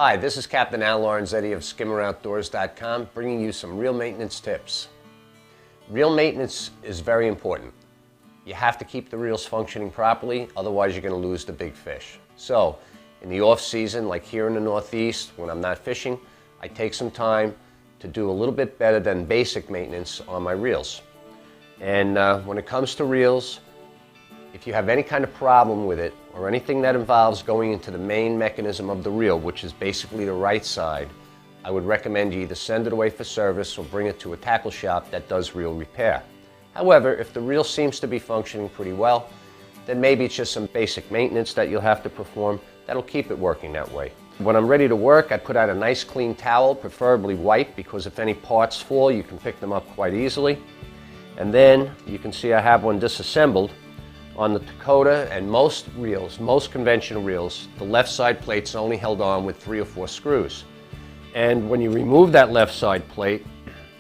Hi, this is Captain Al Lorenzetti of SkimmerOutdoors.com bringing you some reel maintenance tips. Reel maintenance is very important. You have to keep the reels functioning properly, otherwise you're going to lose the big fish. So, in the off season, like here in the Northeast, when I'm not fishing, I take some time to do a little bit better than basic maintenance on my reels. And when it comes to reels, if you have any kind of problem with it or anything that involves going into the main mechanism of the reel, which is basically the right side, I would recommend you either send it away for service or bring it to a tackle shop that does reel repair. However, if the reel seems to be functioning pretty well, then maybe it's just some basic maintenance that you'll have to perform that'll keep it working that way. When I'm ready to work, I put out a nice clean towel, preferably white, because if any parts fall, you can pick them up quite easily. And then you can see I have one disassembled. On the Dakota and most reels, most conventional reels, the left side plate's only held on with 3 or 4 screws. And when you remove that left side plate,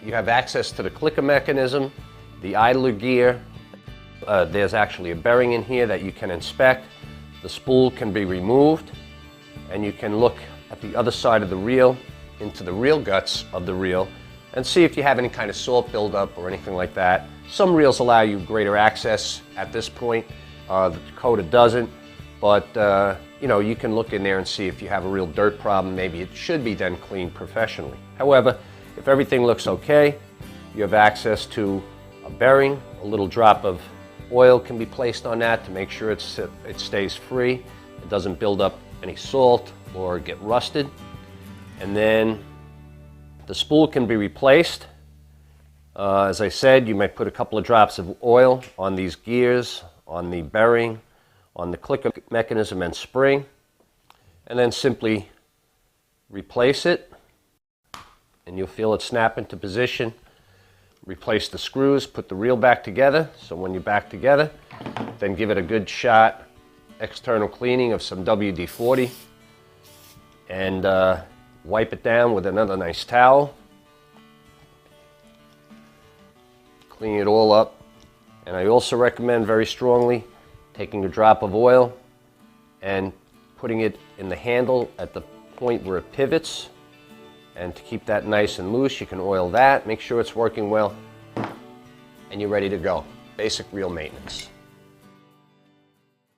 you have access to the clicker mechanism, the idler gear. There's actually a bearing in here that you can inspect. The spool can be removed, and you can look at the other side of the reel, into the reel guts of the reel, and see if you have any kind of salt buildup or anything like that. Some reels allow you greater access at this point. The Dakota doesn't, but you can look in there and see if you have a real dirt problem. Maybe it should be then cleaned professionally. However, if everything looks okay, you have access to a bearing. A little drop of oil can be placed on that to make sure it stays free. It doesn't build up any salt or get rusted. And then the spool can be replaced. As I said, you might put a couple of drops of oil on these gears, on the bearing, on the clicker mechanism and spring, and then simply replace it, and you'll feel it snap into position. Replace the screws, put the reel back together, so when you're back together, then give it a good shot, external cleaning of some WD-40, and wipe it down with another nice towel. Clean it all up. And I also recommend very strongly taking a drop of oil and putting it in the handle at the point where it pivots. And to keep that nice and loose, you can oil that, make sure it's working well, and you're ready to go. Basic reel maintenance.